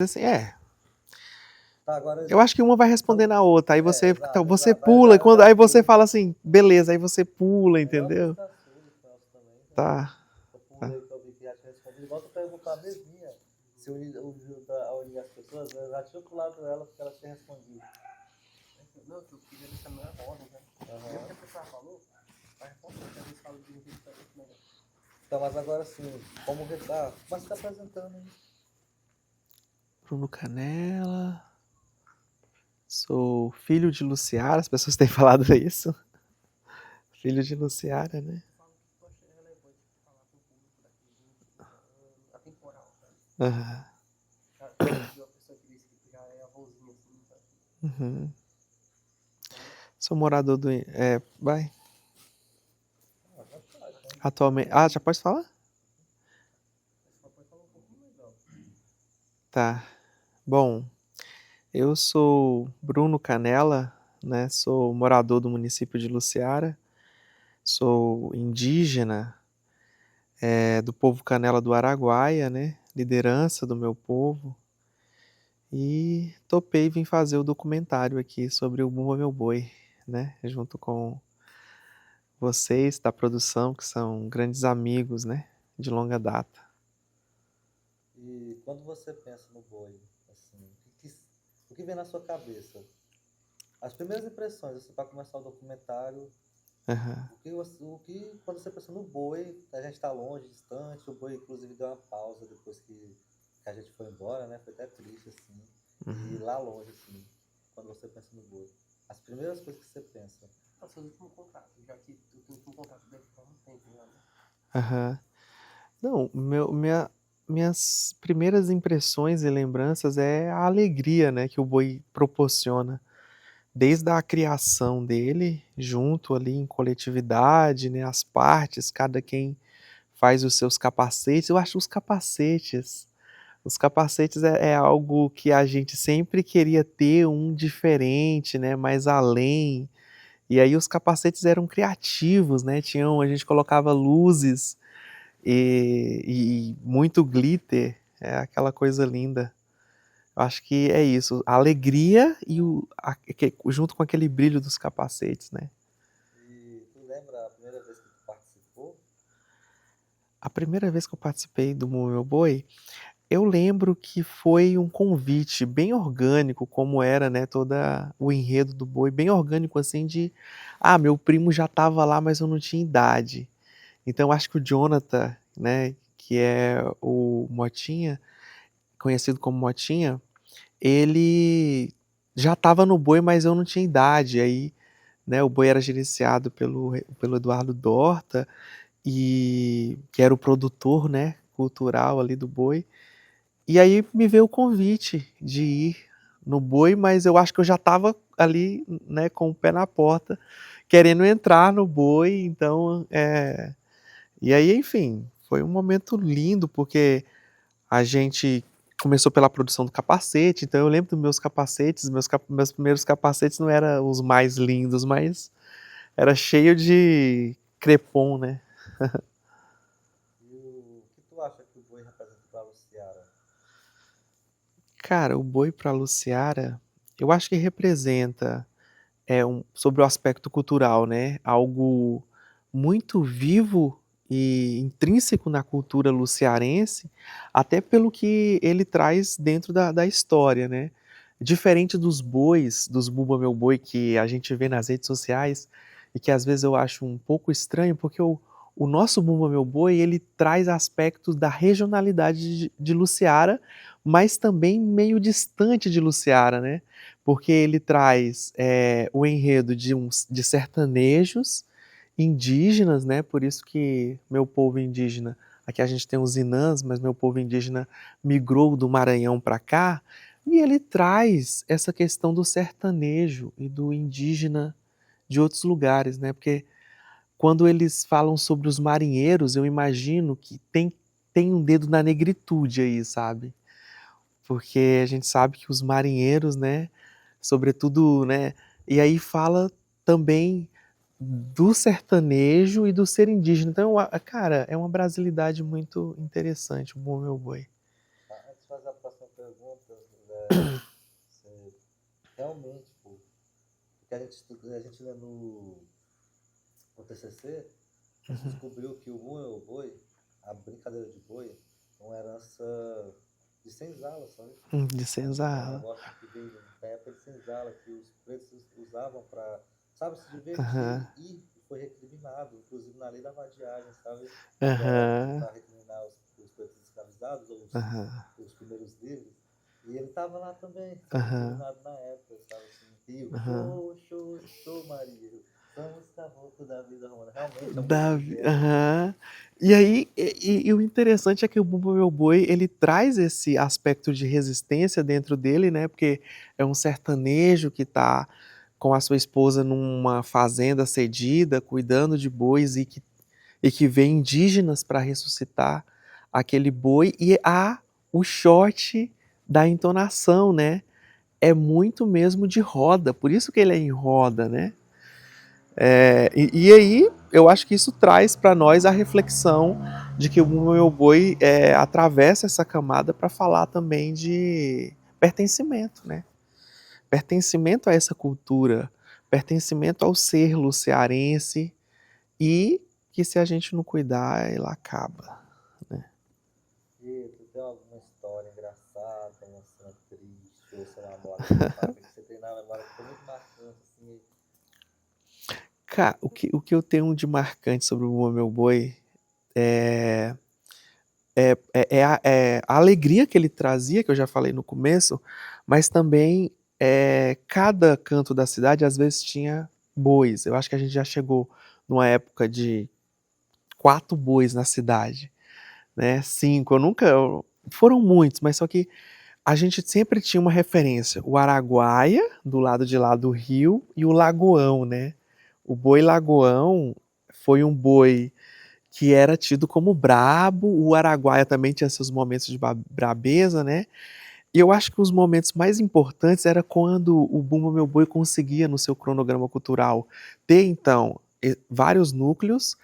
Assim, Tá, agora eu acho que uma vai responder na outra, aí você, exato, então, você exato. pula, e quando, Já aí você fui. fala assim, beleza, aí você pula, Igual a entendeu? música sua do Celso também, né? Tá, Eu tá. pulei que eu vi que já tinha respondido. Igual tu perguntar a mesminha. Se unir as pessoas, eu já tinha pulado ela porque ela tinha respondido. Não, eu queria deixar na ordem, né? Mesmo que a pessoa falou, vai responder, a gente fala de um jeito diferente, né? Então, mas agora sim, como que tá? Mas você tá apresentando, hein? Bruno Canella, sou filho de Luciara, as pessoas têm falado isso. Filho de Luciara, né? Fala o que tu acha relevante falar com o público daqui, atemporal, sabe? Aham. De uma pessoa que disse que já é avôzinho assim, sabe? Uhum. Sou morador do. Vai. Atualmente. Ah, já pode falar? Só pode falar um pouquinho melhor. Tá. Bom, eu sou Bruno Canella, né? Sou morador do município de Luciara. Sou indígena, do povo Canela do Araguaia, né? Liderança do meu povo. E topei vim fazer o documentário aqui sobre o Bumba Meu Boi, né? Junto com vocês da produção, que são grandes amigos, né? De longa data. E quando você pensa no boi, assim, o que vem na sua cabeça? As primeiras impressões, assim, para começar o documentário, Aham. quando você pensa no boi, a gente está longe, distante, o boi inclusive deu uma pausa depois que a gente foi embora, né? Foi até triste, assim. E lá longe, assim, quando você pensa no boi, as primeiras coisas que você pensa. É seu último contato, já que o último contato deve ficar um tempo já, né? Aham. Não, minhas primeiras impressões e lembranças é a alegria, né, que o boi proporciona. Desde a criação dele, junto ali em coletividade, né, as partes, cada quem faz os seus capacetes. Eu acho os capacetes é algo que a gente sempre queria ter um diferente, né, mais além. E aí os capacetes eram criativos, né? A gente colocava luzes e muito glitter, é aquela coisa linda. Eu acho que é isso, a alegria e junto com aquele brilho dos capacetes, né? E tu lembra a primeira vez que tu participou? A primeira vez que eu participei do Meu Boi, eu lembro que foi um convite bem orgânico, como era, né, toda o enredo do boi, bem orgânico assim meu primo já estava lá, mas eu não tinha idade. Então acho que o Jonathan, né, que é o Motinha, conhecido como Motinha, ele já estava no boi, mas eu não tinha idade. Aí, né, o boi era gerenciado pelo Eduardo Dorta, e que era o produtor, né, cultural ali do boi. E aí me veio o convite de ir no boi, mas eu acho que eu já estava ali, né, com o pé na porta, querendo entrar no boi. Então, e aí, enfim, foi um momento lindo, porque a gente começou pela produção do capacete. Então eu lembro dos meus capacetes, meus primeiros capacetes não eram os mais lindos, mas era cheio de crepom, né? E o que tu acha que o boi representa para a Luciara? Cara, o boi para Luciara, eu acho que representa sobre o aspecto cultural, né? Algo muito vivo e intrínseco na cultura luciarense, até pelo que ele traz dentro da história, né? Diferente dos bois, dos Bumba Meu Boi que a gente vê nas redes sociais e que às vezes eu acho um pouco estranho, porque o nosso Bumba Meu Boi, ele traz aspectos da regionalidade de Luciara, mas também meio distante de Luciara, né? Porque ele traz o enredo de sertanejos indígenas, né? Por isso que meu povo indígena, aqui a gente tem os Inãs, mas meu povo indígena migrou do Maranhão para cá, e ele traz essa questão do sertanejo e do indígena de outros lugares, né? Porque quando eles falam sobre os marinheiros, eu imagino que tem um dedo na negritude aí, sabe? Porque a gente sabe que os marinheiros, né, sobretudo, né, e aí fala também do sertanejo e do ser indígena. Então, cara, é uma brasilidade muito interessante, o Bom Meu Boi. Tá? Antes de fazer a próxima pergunta, Você- realmente, pô, porque a gente lê no TCC, a gente descobriu que o Mu e o Boi, a brincadeira de boi, é uma herança de senzala, sabe? De É um senzala. negócio que veio da época de senzala, que os pretos usavam para, sabe, se Aham, divertir e foi recriminado, inclusive na lei da vadiagem, sabe? Que era aham, para recriminar os pretos escravizados ou aham, os primeiros livres. E ele estava lá também, sendo aham, recriminado na época, sabe assim? Rio, aham. show, show, show, Maria. Somos caboclos da vida romana. Realmente é um grito de Davi, guerra. aham. E aí, e o interessante é que o Bumba Meu Boi, ele traz esse aspecto de resistência dentro dele, né? Porque é um sertanejo que tá com a sua esposa numa fazenda cedida, cuidando de bois e que vê indígenas para ressuscitar aquele boi. E há o shot da entonação, né? É muito mesmo de roda, por isso que ele é em roda, né? E aí, eu acho que isso traz para nós a reflexão de que o meu boi atravessa essa camada para falar também de pertencimento, né? Pertencimento a essa cultura, pertencimento ao ser lucearense e que se a gente não cuidar, ela acaba, né? E tu tem alguma história engraçada, uma cena triste, ou sei lá, uma memória que você sabe que você tem na memória que foi muito marcante, assim. Cara, o que eu tenho de marcante sobre o meu boi é, a alegria que ele trazia, que eu já falei no começo, mas também cada canto da cidade às vezes tinha bois. Eu acho que a gente já chegou numa época de 4 bois na cidade, né? 5, eu nunca. Foram muitos, mas só que a gente sempre tinha uma referência: o Araguaia, do lado de lá do rio, e o Lagoão, né? O boi Lagoão foi um boi que era tido como brabo. O Araguaia também tinha seus momentos de brabeza, né? E eu acho que os momentos mais importantes era quando o Bumba Meu Boi conseguia, no seu cronograma cultural, ter, então, vários núcleos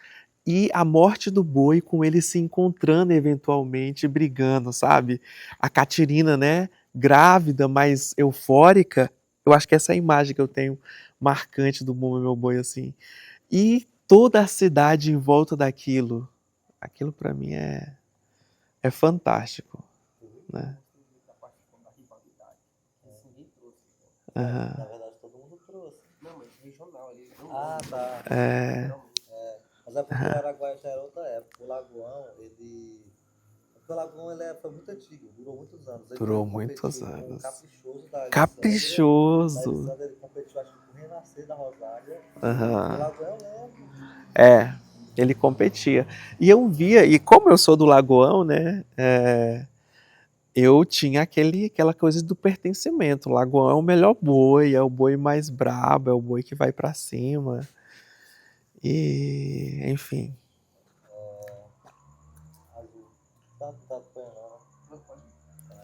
e a morte do boi com ele se encontrando eventualmente, brigando, sabe? A Catirina, né? Grávida, mas eufórica. Eu acho que essa é a imagem que eu tenho marcante do Bumba Meu Boi, assim. E toda a cidade em volta daquilo. Aquilo para mim é fantástico, Uhum. né? Da parte da rivalidade. Isso ninguém trouxe. Na Aham. verdade, todo mundo trouxe. Não, mas regional ali. Não, Ah, tá. É, literalmente. Mas é porque o Araguaia já era outra época. O Lagoão, ele. Porque o Lagoão foi muito antigo, durou muitos anos. Então durou ele muitos competiu com o anos. Caprichoso da Alessandra. Da Caprichoso. Alessandra ele competiu, acho que com o Renascer da Rosália. O Aham. Lagoão eu lembro. É, ele competia. E eu via, e como eu sou do Lagoão, né? Eu tinha aquela coisa do pertencimento. O Lagoão é o melhor boi, é o boi mais brabo, é o boi que vai pra cima. E, enfim. Azul. Tá apanhando, né? Não pode.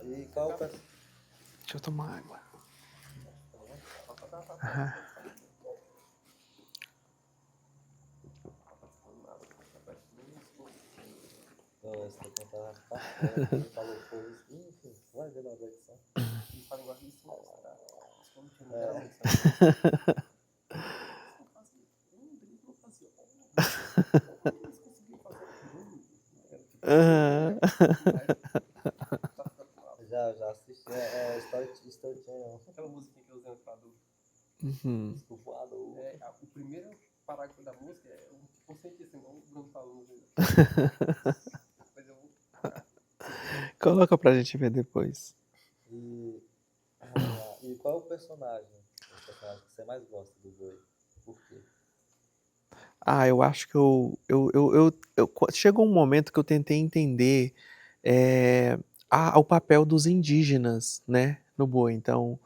Aí qual o personagem? Deixa eu tomar água. Aham. Não, esse daqui tá fora. Ele falou fogo. Enfim, vai ver na edição. Eles falam igual isso, mas como tinha literalmente, sabe? Não fazia. Eles não faziam. Como eles conseguiram fazer aquilo? Era tipo, Aham. Já assisti. Story Channel. aquela musiquinha que eu usei no Fado. Uhum. O voador. O primeiro parágrafo da música é um tipo cientista, igual o Bruno falou no vídeo. Depois eu vou. Coloca pra gente ver depois. E, e qual é o personagem? O personagem que você mais gosta do Boi? Por quê? Ah, eu acho que chegou um momento que eu tentei entender é, o papel dos indígenas, né, no boi. Então,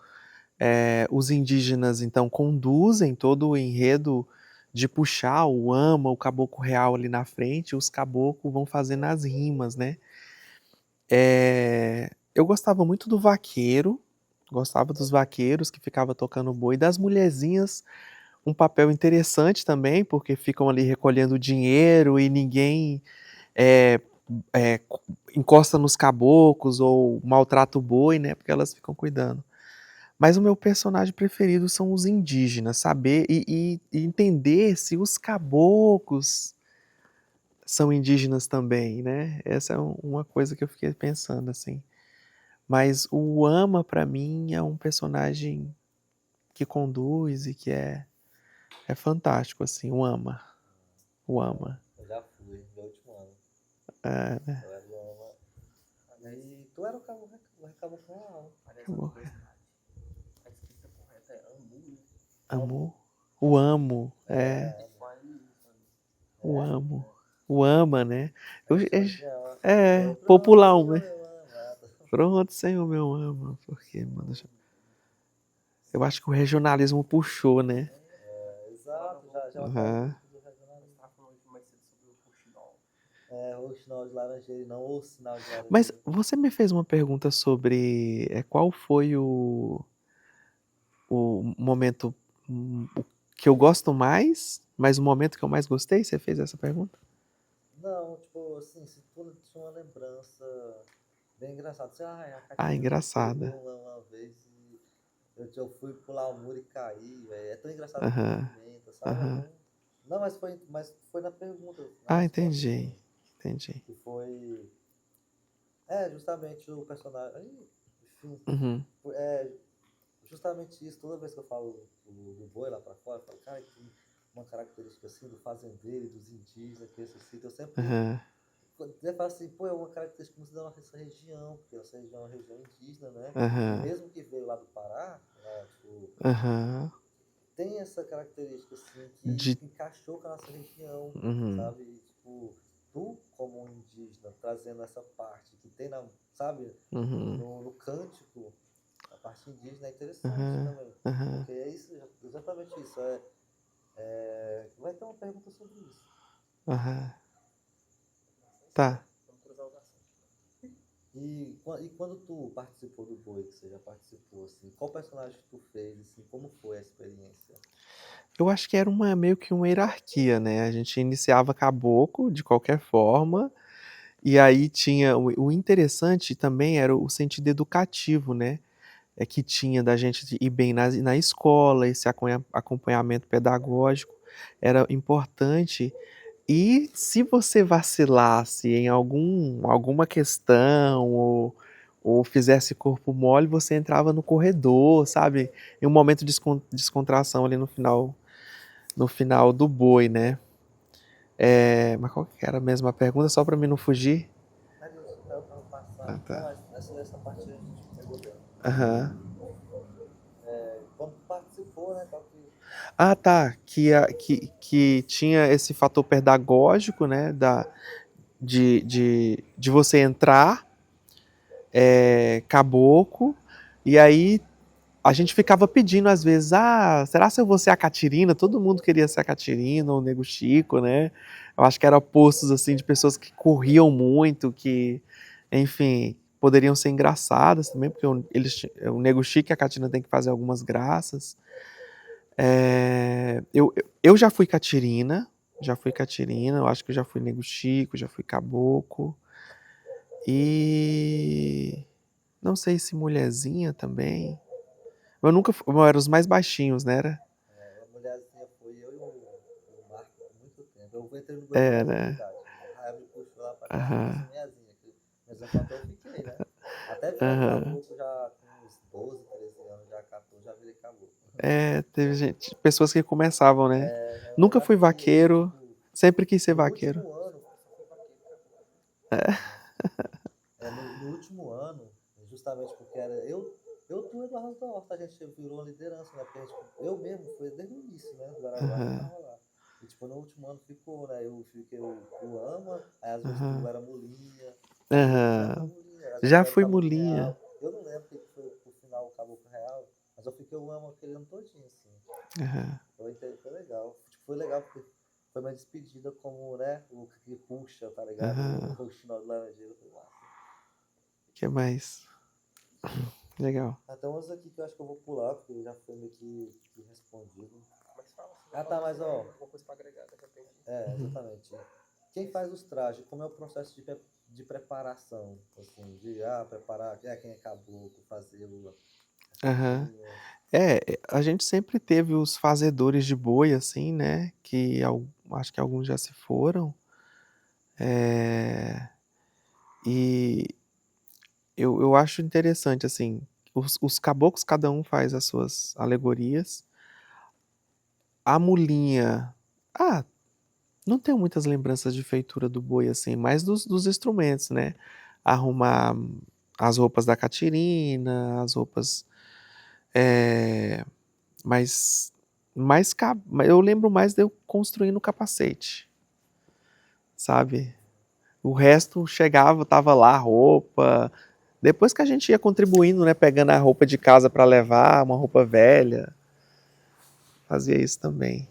os indígenas então conduzem todo o enredo de puxar o ama, o caboclo real ali na frente, os caboclos vão fazendo as rimas, né? Eu gostava muito do vaqueiro, gostava dos vaqueiros que ficava tocando boi, das mulherzinhas, um papel interessante também, porque ficam ali recolhendo dinheiro e ninguém encosta nos caboclos ou maltrata o boi, né? Porque elas ficam cuidando. Mas o meu personagem preferido são os indígenas, saber e entender se os caboclos são indígenas também, né? Essa é uma coisa que eu fiquei pensando, assim. Mas o Ama, pra mim, é um personagem que conduz e que é fantástico, assim, o Ama. O Ama. Eu já fui, meu último ano. É, Eu era do Ama. E tu era o caboclo real. Aliás, Acabou. curiosidade. A escrita correta é Amu, né? Amo. O Amo. E faz O Amo. O Ama, né? Eu, É, popular, pronto, né? meu amado. Pronto, Senhor, meu ama. Porque, mano, eu acho que o regionalismo puxou, né? Exato, já Aham. do regionalismo. Você estava falando mais cedo sobre o Portugal. O sinal de laranjeira e não o sinal de Mas laranjeira. você me fez uma pergunta sobre qual foi o momento o que eu gosto mais, mas o momento que eu mais gostei? Você fez essa pergunta? Não, tipo, assim, se tu tinha uma lembrança bem engraçada. Sei lá, a Ah, Catina me engraçada. pegou uma vez e eu fui pular o muro e caí, velho. É tão engraçado que Aham, movimenta, sabe? aham. Não, mas foi na pergunta, na Ah, resposta, entendi. assim. Entendi. Que foi. Justamente o personagem. Enfim, Uhum, justamente isso. Toda vez que eu falo do boi lá pra fora, eu falo, cara, que uma característica assim do fazendeiro, dos indígenas que ressuscita. Eu sempre. aham, Eu falo assim, pô, é uma característica muito da nossa região, porque essa região é uma região indígena, né? E aham, mesmo que veio lá do Pará, né, tipo, aham. tem essa característica assim De... que encaixou com a nossa região, Uhum, sabe? E, tipo, tu como um indígena trazendo essa parte que tem na, sabe, uhum, no cântico, a parte indígena é interessante aham, também, aham, porque é isso, exatamente isso. Vai ter uma pergunta sobre isso. aham. Tá. Vamos cruzar os assuntos. E quando tu participou do Boi, que você já participou, assim, qual personagem que tu fez, assim, como foi a experiência? Eu acho que era meio que uma hierarquia, né? A gente iniciava caboclo de qualquer forma, e aí tinha o interessante também era o sentido educativo, né? É que tinha da gente ir bem na escola, esse acompanhamento pedagógico era importante. E se você vacilasse em alguma questão ou fizesse corpo mole, você entrava no corredor, sabe? Em um momento de descontração ali no final do boi, né? Mas qual que era a mesma pergunta? Só para mim não fugir? A gente tava Ah, passado. Não, tá. mas essa parte a gente pegou bem. Aham. Quando tu participou, né, tal que... Ah, tá. Que tinha esse fator pedagógico, né? De você entrar, caboclo, e aí a gente ficava pedindo às vezes, será que eu vou ser a Catirina? Todo mundo queria ser a Catirina, o Nego Chico, né? Eu acho que eram postos assim de pessoas que corriam muito, que, enfim, poderiam ser engraçadas também, porque o Nego Chico e a Catirina tem que fazer algumas graças. Eu já fui Catirina, eu acho que eu já fui Nego Chico, já fui Caboclo. E não sei se Mulherzinha também. Eu era os mais baixinhos, né? A mulherzinha foi eu e o Marco por muito tempo. Eu entrei no boi com 9 anos de Era. idade. O Raia me puxou lá pra cá, pra ser Aham. minhazinha. Mas enquanto eu fiquei, né? Até virar Aham. caboclo já com uns 12, 13 anos, já 14, já virei caboclo. Teve pessoas que começavam, né? Mas Nunca fui assim, aí, vaqueiro, tipo, sempre quis ser no vaqueiro. último ano, no último ano, justamente porque era tu e Eduardo da Horta, a gente virou a liderança, né? Porque eu mesmo fui desde o início, né? Do Araguaia eu Aham. tava lá. E tipo, no último ano ficou, né? Eu fiquei o Ama, aí às vezes tu Aham. era Mulinha, às vezes tu já foi Aham. Mulinha, às vezes Já tu era o fui Caboclo mulinha. Real. Eu não lembro que foi pro final o Caboclo Real, mas eu fiquei o Ama aquele ano todinho, assim. Aham. Foi legal. Tipo, foi legal porque foi uma despedida como, né? O que puxa, tá ligado? Aham. O chinelo de laranjeira foi massa. Que mais? Legal. Até umas aqui que eu acho que eu vou pular, porque já foi meio que respondido. Mas fala, Tá, mas ó. alguma coisa pra agregar, de repente. Uhum. Exatamente. Quem faz os trajes, como é o processo de preparação? Assim, de preparar, quem é caboclo, fazer Aham. linha. A gente sempre teve os fazedores de boi, assim, né? Que acho que alguns já se foram. É, e eu acho interessante, assim, os caboclos, cada um faz as suas alegorias. A mulinha. Ah, não tenho muitas lembranças de feitura do boi, assim, mais dos instrumentos, né? Arrumar as roupas da Catirina, as roupas. É, mas eu lembro mais de eu construindo o capacete, sabe? O resto chegava, tava lá a roupa. Depois que a gente ia contribuindo, né, pegando a roupa de casa para levar, uma roupa velha, fazia isso também.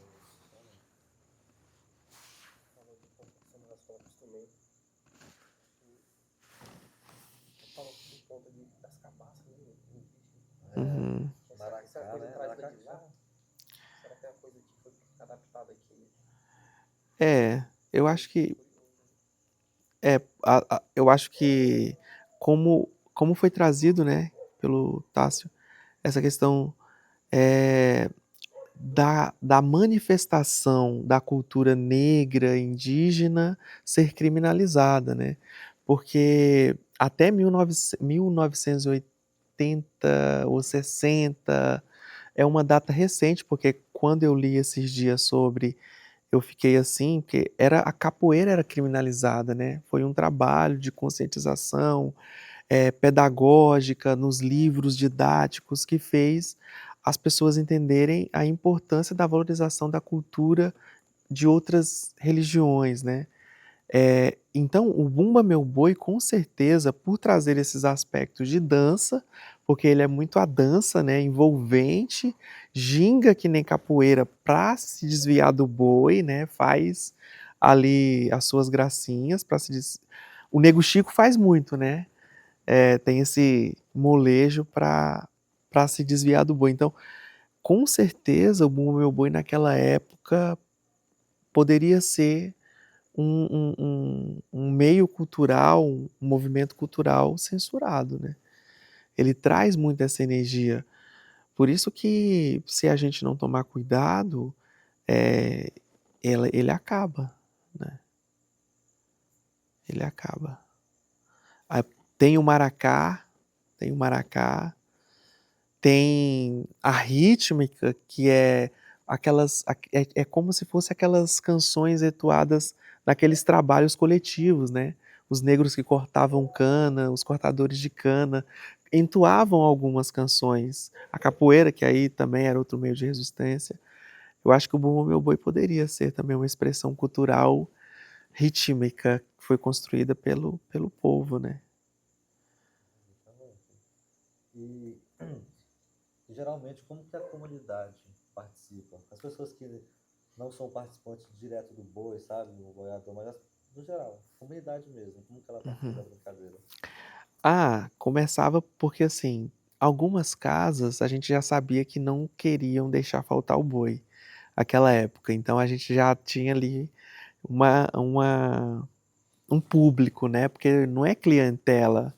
Falando de construção das próprios instrumentos, eu falo por conta das cabaças, né? Uhum. Essa é a coisa Maracá, né? trazida de lá? Será que é a coisa que foi adaptada aqui? É, eu acho que Curioso, né? eu acho que como foi trazido, né, pelo Tássio, essa questão é, da manifestação da cultura negra, indígena, ser criminalizada, né? Porque até 1980 ou 60 é uma data recente, porque quando eu li esses dias sobre, eu fiquei assim, que a capoeira era criminalizada, né? Foi um trabalho de conscientização, pedagógica, nos livros didáticos, que fez as pessoas entenderem a importância da valorização da cultura de outras religiões, né? Então, o Bumba Meu Boi, com certeza, por trazer esses aspectos de dança, porque ele é muito a dança, né, envolvente, ginga que nem capoeira para se desviar do boi, né, faz ali as suas gracinhas para O Nego Chico faz muito, né? Tem esse molejo para se desviar do boi. Então, com certeza, o Bumba Meu Boi naquela época poderia ser um meio cultural, um movimento cultural censurado, né? Ele traz muito essa energia. Por isso que, se a gente não tomar cuidado, é, ele acaba, né? Ele acaba. Aí tem o maracá, tem o maracá, tem a rítmica, que é é como se fosse aquelas canções entoadas naqueles trabalhos coletivos, né? Os negros que cortavam cana, os cortadores de cana, entoavam algumas canções. A capoeira, que aí também era outro meio de resistência. Eu acho que o Bumba Meu Boi poderia ser também uma expressão cultural rítmica que foi construída pelo povo, né? Exatamente. E geralmente, como que a comunidade participa? As pessoas que não são participantes direto do boi, sabe, o boiador, mas no geral, comunidade mesmo, como que ela participa da brincadeira? Começava porque assim, algumas casas a gente já sabia que não queriam deixar faltar o boi naquela época, então a gente já tinha ali uma, uma, um público, né? Porque não é clientela,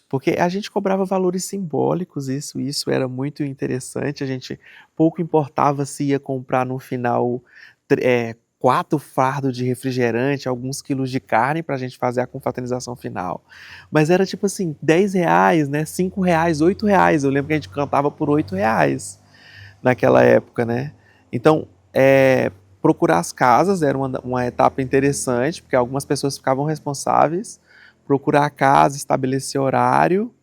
porque a gente cobrava valores simbólicos, isso era muito interessante, a gente pouco importava se ia comprar no final 4 fardos de refrigerante, alguns quilos de carne para a gente fazer a confraternização final. Mas era tipo assim, R$ 10, né? R$ 5, R$ 8. Eu lembro que a gente cantava por R$ 8 naquela época, né? Então, procurar as casas era uma etapa interessante, porque algumas pessoas ficavam responsáveis, procurar a casa, estabelecer horário.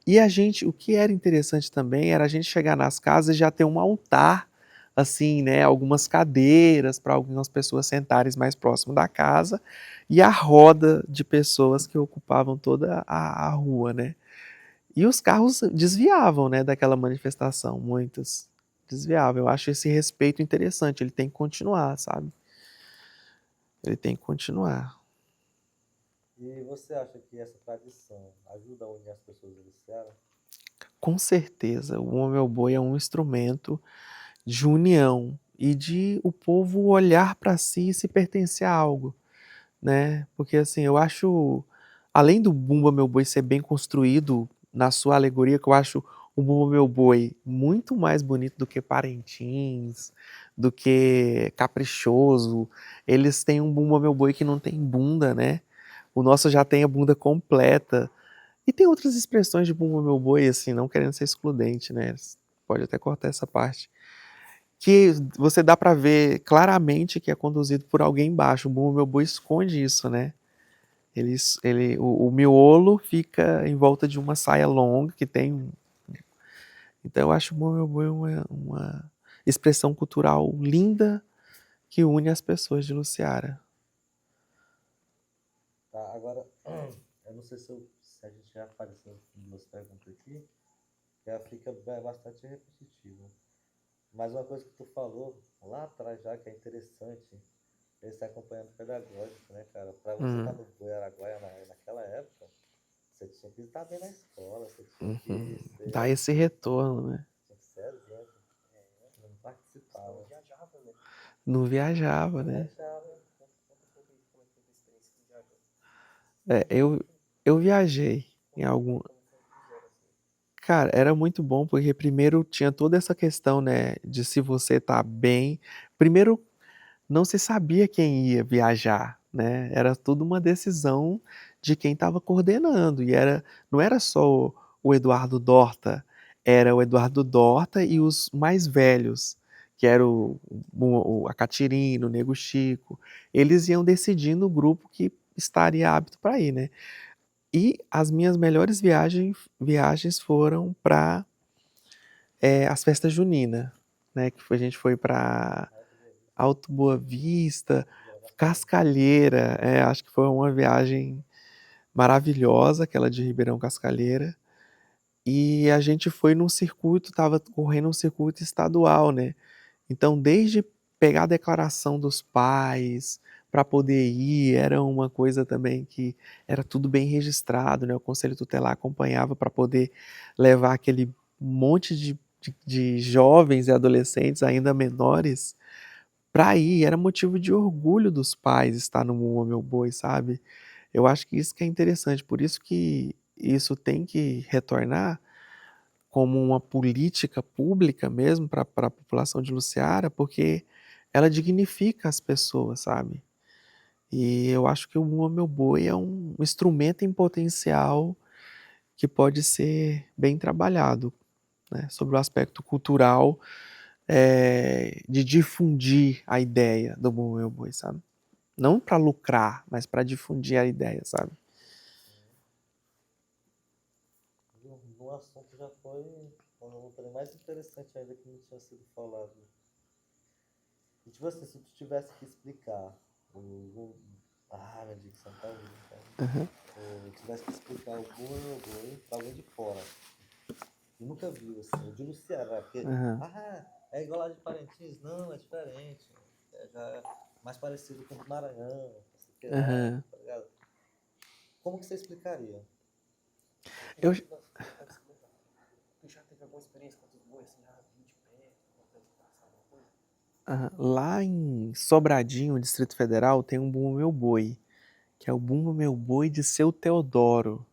E o que era interessante também era a gente chegar nas casas e já ter um altar, assim, né, algumas cadeiras para algumas pessoas sentarem mais próximo da casa e a roda de pessoas que ocupavam toda a rua, né? E os carros desviavam, né, daquela manifestação, muitos desviavam. Eu acho esse respeito interessante, ele tem que continuar, sabe? Ele tem que continuar. E você acha que essa tradição ajuda a unir as pessoas do Ceará? Com certeza, o meu boi é um instrumento de união e de o povo olhar para si e se pertencer a algo, né? Porque assim, eu acho, além do Bumba Meu Boi ser bem construído na sua alegoria, que eu acho o Bumba Meu Boi muito mais bonito do que Parintins, do que Caprichoso. Eles têm um Bumba Meu Boi que não tem bunda, né? O nosso já tem a bunda completa. E tem outras expressões de Bumba Meu Boi, assim, não querendo ser excludente, né? Pode até cortar essa parte. Que você dá pra ver claramente que é conduzido por alguém embaixo. O Bumba Meu Boi esconde isso, né? O miolo fica em volta de uma saia longa que tem. Então eu acho o Bumba Meu Boi uma expressão cultural linda que une as pessoas de Luciara. Tá, agora, eu não sei se a gente já apareceu em duas perguntas aqui, que ela fica bastante repetitiva. Mas uma coisa que tu falou lá atrás já, que é interessante, esse acompanhamento pedagógico, né, cara? Para você estar no Boi Araguaia naquela época, você tinha que estar bem na escola, você tinha que Dá ser, esse retorno, né? tinha que ser exemplo. Não participava. Não viajava, né? Não viajava, Não né? viajava. Conta um pouco aí como é que foi a experiência de viajar. É, eu viajei em algum. Como foi do zero, assim. Cara, era muito bom porque primeiro tinha toda essa questão, né, de se você tá bem. Primeiro, não se sabia quem ia viajar, né? Era tudo uma decisão de quem estava coordenando. Não era só o Eduardo Dorta, era o Eduardo Dorta e os mais velhos, que era a Catirina, o Nego Chico. Eles iam decidindo o grupo que estaria apto para ir, né? E as minhas melhores viagens foram para as festas juninas, né? A gente foi para Alto Boa Vista, Cascalheira, acho que foi uma viagem maravilhosa, aquela de Ribeirão Cascalheira. E a gente foi num circuito, estava correndo um circuito estadual, né? Então, desde pegar a declaração dos pais para poder ir, era uma coisa também que era tudo bem registrado, né? O Conselho Tutelar acompanhava para poder levar aquele monte de jovens e adolescentes ainda menores para ir. Era motivo de orgulho dos pais estar no Mua Meu Boi, sabe? Eu acho que isso que é interessante, por isso que isso tem que retornar como uma política pública mesmo para a população de Luciara, porque ela dignifica as pessoas, sabe? E eu acho que o Mua Meu Boi é um instrumento em potencial que pode ser bem trabalhado, né? Sobre o aspecto cultural, de difundir a ideia do Mua Meu Boi, sabe? Não para lucrar, mas para difundir a ideia, sabe? No assunto já foi um mais interessante ainda que não tinha sido falado. E tipo assim, se tu tivesse que explicar minha dicção tá horrível, cara. Uhum. Tivesse que explicar o Boi pra alguém de fora. Eu nunca vi, assim, o de Luciana, porque, Uhum. é igual lá de Parintins, não, é diferente. Já é mais parecido com o Maranhão, assim, que lá, Uhum. tá ligado? Como que você explicaria? Eu, Tu já teve alguma experiência com os bois, assim, já viu de perto, alguma apresentação, alguma coisa? Lá em Sobradinho, Distrito Federal, tem um Bumba Meu Boi, que é o Bumba Meu Boi de Seu Teodoro,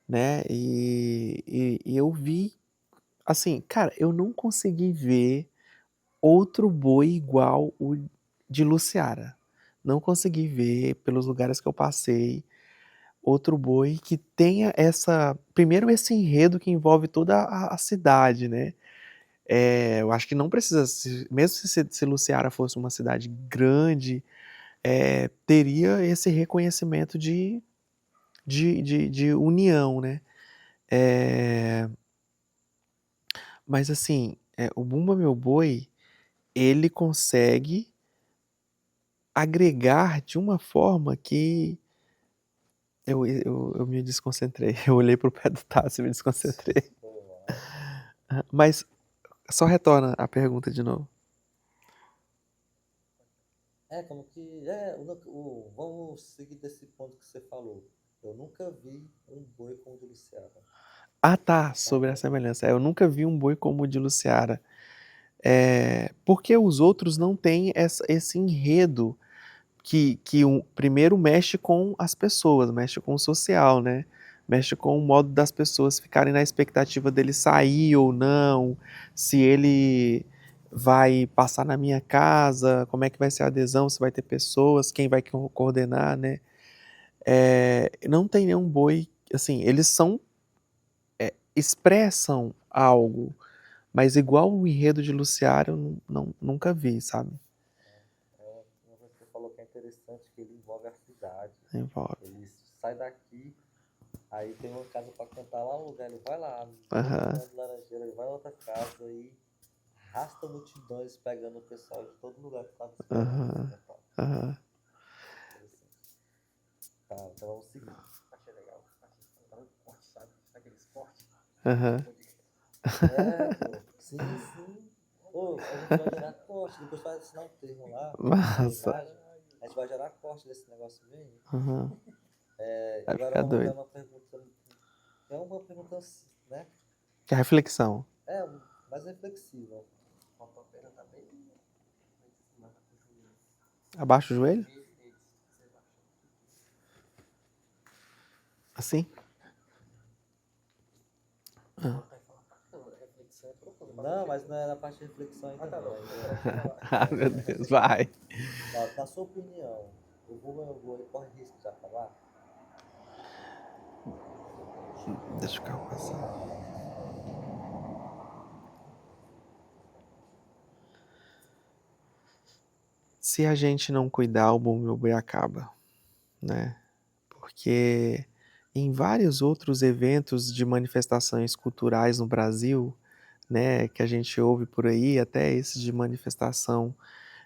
né? E eu vi, assim, cara, eu não consegui ver outro boi igual o de Luciara. Não consegui ver, pelos lugares que eu passei, outro boi que tenha primeiro esse enredo que envolve toda a cidade, né? Eu acho que não precisa, mesmo se Luciara fosse uma cidade grande, teria esse reconhecimento de união, né? Mas assim, o Bumba Meu Boi, ele consegue agregar de uma forma que eu me desconcentrei. Eu olhei pro pé do Tássio e me desconcentrei. Mas só retorna a pergunta de novo. Como que. Vamos seguir desse ponto que você falou. Eu nunca vi um boi como o de Luciana. Ah, tá, sobre a semelhança. Eu nunca vi um boi como o de Luciara. Porque os outros não têm esse enredo que primeiro mexe com as pessoas, mexe com o social, né? Mexe com o modo das pessoas ficarem na expectativa dele sair ou não, se ele vai passar na minha casa, como é que vai ser a adesão, se vai ter pessoas, quem vai coordenar, né? Não tem nenhum boi, assim, eles expressam algo, mas igual o enredo de Luciário, eu nunca vi, sabe? Uma coisa que você falou que é interessante, que ele envolve a cidade. Envolve. Ele sai daqui, aí tem uma casa para cantar lá no lugar, ele vai lá, Aham. de Laranjeira, ele vai a outra casa e arrasta multidões pegando o pessoal de todo lugar que estava esperando. Aham. Aham. Tá, então vamos seguir. Achei legal. Achei dar um corte, sabe? Aquele esporte. Aham. Pô, sim. Pô, a gente vai gerar corte, depois vai assinar um termo lá, Massa. imagem, a gente vai gerar corte desse negócio mesmo. Aham. Vai Agora ficar vamos doido. dar uma pergunta, é uma pergunta, né? Que é reflexão. Mais reflexiva. A tua perna tá bem. Abaixa o joelho? Assim? Reflexão é profunda. Não, mas não é na parte de reflexão ainda não. Ah, meu Deus, vai. Na sua opinião, o Google corre risco de acabar? Deixa o carro passar. Se a gente não cuidar, o bom meu boi acaba, né? Porque em vários outros eventos de manifestações culturais no Brasil, né, que a gente ouve por aí, até esses de manifestação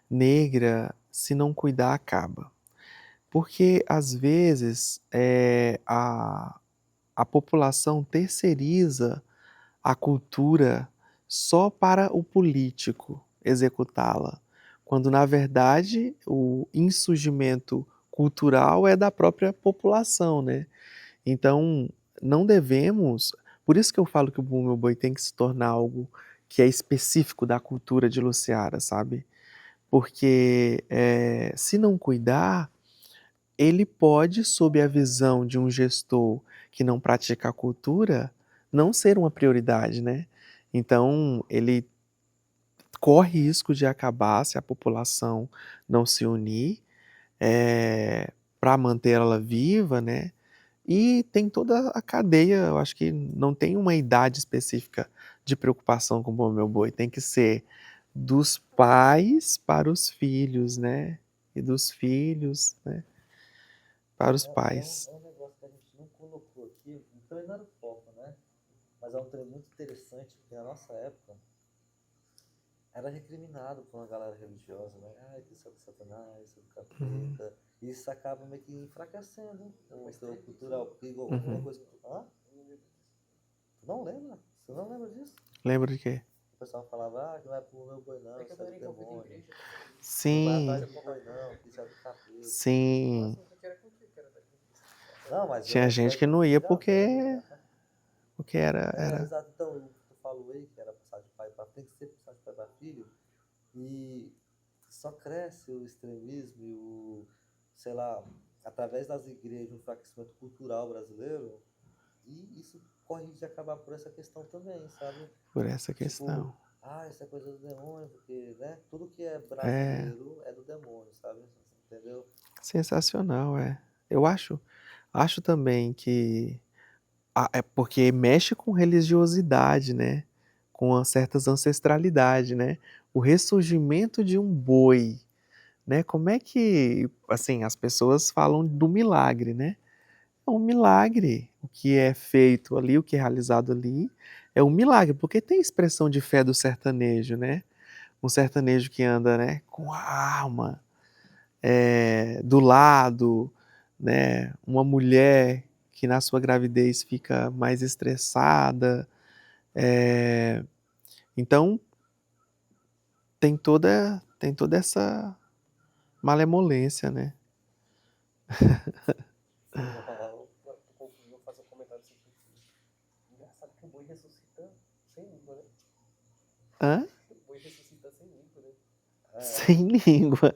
negra, se não cuidar, acaba. Porque, às vezes, a população terceiriza a cultura só para o político executá-la, quando, na verdade, o insurgimento cultural é da própria população, né? Então, não devemos... Por isso que eu falo que o Bumba Meu Boi tem que se tornar algo que é específico da cultura de Luciara, sabe? Porque se não cuidar, ele pode, sob a visão de um gestor que não pratica a cultura, não ser uma prioridade, né? Então, ele corre risco de acabar se a população não se unir para manter ela viva, né? E tem toda a cadeia, eu acho que não tem uma idade específica de preocupação com o Bom Meu Boi, tem que ser dos pais para os filhos, né? E dos filhos, né? Para os pais. É um negócio que a gente não colocou aqui, também não era o foco, né? Mas é um trem muito interessante, porque na nossa época era recriminado por uma galera religiosa, né? Isso é do Satanás, isso é do capeta. E isso acaba meio que enfraquecendo o seu cultural. Porque uma coisa que tu não lembra? Você não lembra disso? Lembra de quê? O pessoal falava, que não é pro meu boi não, isso é do demônio. Sim. Não vai atrás do boi não, que isso é do capeta. Sim. Não, mas tinha gente que não ia porque era... Exato. Então, tu falou aí que era passar de pai para filho, tem que ser passar de pai para filho, e só cresce o extremismo e o, sei lá, através das igrejas, o enfraquecimento cultural brasileiro, e isso corre de acabar por essa questão também, sabe? Por essa questão. Tipo, isso é coisa do demônio, porque, né, tudo que é brasileiro é do demônio, sabe? Entendeu? Sensacional, Eu acho também que é porque mexe com religiosidade, né? Com certas ancestralidade, né? O ressurgimento de um boi, né? Como é que, assim, as pessoas falam do milagre, né? É um milagre. O que é feito ali, o que é realizado ali, é um milagre, porque tem expressão de fé do sertanejo, né? Um sertanejo que anda, né, com a arma do lado, né? Uma mulher que na sua gravidez fica mais estressada. Então, tem toda essa malemolência, né? Tu concluiu, fazer um comentário assim. Engraçado que o boi ressuscita sem língua, né? Hã? O boi ressuscita sem língua, né? Sem língua.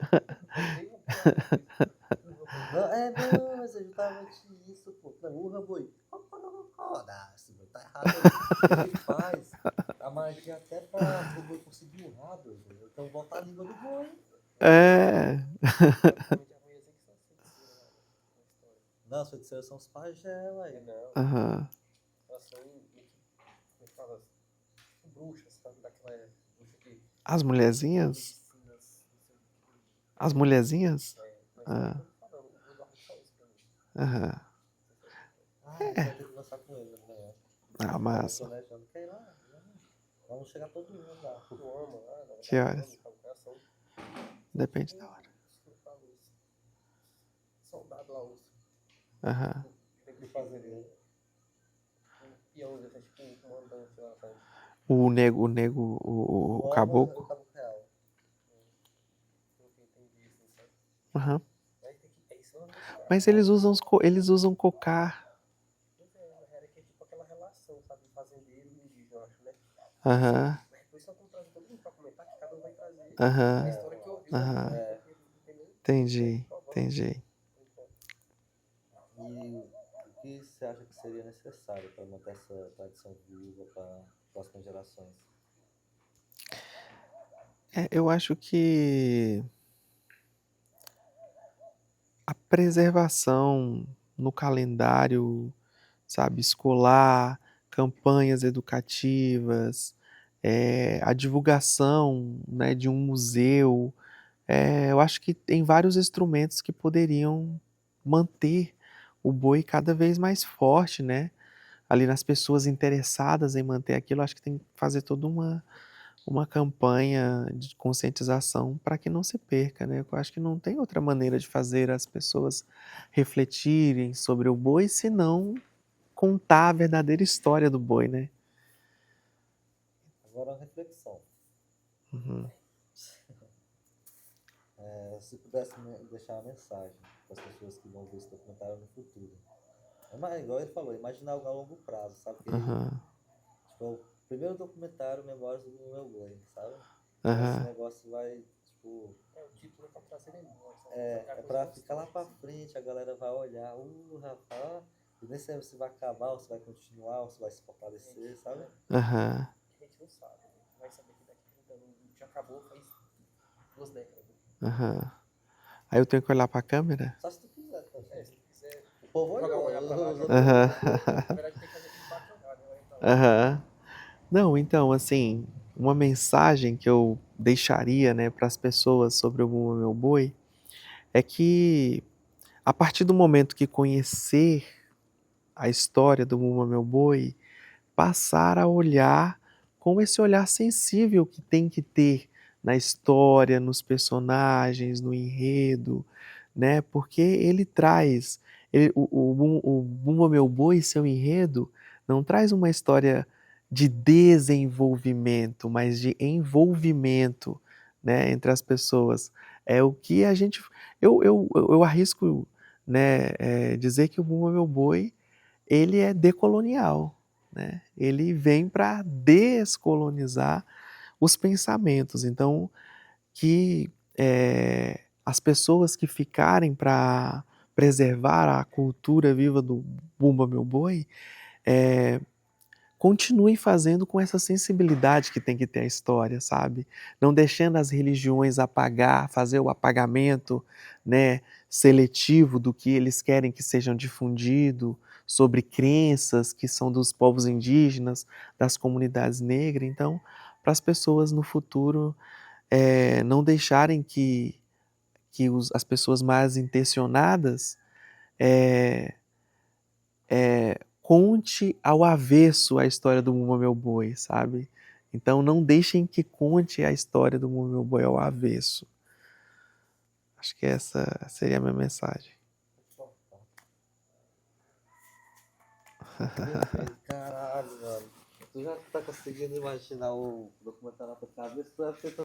Não, mas é justamente isso, pô. Não, urra, boi. Roda, esse boi tá errado. Ele faz a magia até pra o boi conseguir urrar, doido. Então volta a língua do boi. É. Praticamente a mulherzinha que são feiticeiras lá na história. Não, as feiticeiras são os pajé, ué. Não, Aham. elas são meio que, como é que fala? Bruxas, sabe? Daquela bruxa que As mulherzinhas? medicinas, não sei o que. As mulherzinhas? Mas Ah, eu tô falando, o Eduardo falou isso pra mim. aham. Ah, a gente vai ter que lançar com ele amanhã. Ah, massa. Planejando. Quer ir lá? Vamos chegar todo mundo lá. Tu ama lá, na Que verdade, horas? ama, o coração. Depende da hora. Soldado lá, os Aham. tem que fazer um peão, desse, tipo um comandante lá, sabe? O caboclo. O Cabo Real. Entendi isso, sabe? Aham. Aí tem que, é isso, é uma coisa. Mas eles usam cocar. Pois é, era que é tipo aquela relação, sabe? Fazendeiro e indígena, eu acho, né? Aham. Mas depois só vamos trazer todo mundo pra comentar, que cada um vai trazer Aham. a história que ouviu. Aham. Né? Entendi. Entendi. E o que você acha que seria necessário para manter essa tradição viva para próximas gerações? Eu acho que a preservação no calendário, sabe, escolar, campanhas educativas, a divulgação, né, de um museu, eu acho que tem vários instrumentos que poderiam manter o boi cada vez mais forte, né? Ali nas pessoas interessadas em manter aquilo, acho que tem que fazer toda uma campanha de conscientização para que não se perca, né? Eu acho que não tem outra maneira de fazer as pessoas refletirem sobre o boi senão contar a verdadeira história do boi, né? Agora uma reflexão. Uhum. Se pudesse deixar uma mensagem para as pessoas que vão ver esse documentário no futuro. Igual ele falou, imaginar algo a longo prazo, sabe? Que, Uhum. tipo, é o primeiro documentário Memórias do Meu Boi, sabe? Então esse Uhum. negócio vai, tipo... O título é pra trazer memória. É pra ficar lá pra frente, a galera vai olhar, rapaz, e nem sei se vai acabar, ou se vai continuar, ou se vai se fortalecer, sabe? Uhum. A gente não sabe, né? Vai saber que daqui a 30 anos já acabou, faz 2 décadas. Uhum. Aí eu tenho que olhar para a câmera? Só se tu quiser, tá? Se tu quiser O povo jogar um olhar pra lá, olhou. jogar um olhar pra lá. Na verdade, tem que fazer aquele 4 olhares, né? Aham. Não, então, assim, uma mensagem que eu deixaria, né, para as pessoas sobre o Bumba Meu Boi é que, a partir do momento que conhecer a história do Bumba Meu Boi, passar a olhar com esse olhar sensível que tem que ter na história, nos personagens, no enredo, né? Porque ele traz, o Bumba Meu Boi, seu enredo, não traz uma história de desenvolvimento, mas de envolvimento, né, entre as pessoas. É o que a gente, eu arrisco, né, dizer que o Bumba Meu Boi ele é decolonial, né? Ele vem para descolonizar os pensamentos. Então, que as pessoas que ficarem para preservar a cultura viva do Bumba Meu Boi, continuem fazendo com essa sensibilidade que tem que ter a história, sabe? Não deixando as religiões apagar, fazer o apagamento, né, seletivo do que eles querem que sejam difundido sobre crenças que são dos povos indígenas, das comunidades negras. Então, para as pessoas no futuro não deixarem que as pessoas mais intencionadas conte ao avesso a história do Bumba Meu Boi, sabe? Então não deixem que conte a história do Bumba Meu Boi ao avesso. Acho que essa seria a minha mensagem. Perfeito, caralho, mano. Tu já tá conseguindo imaginar o documentário na tua cabeça? Tu deve ter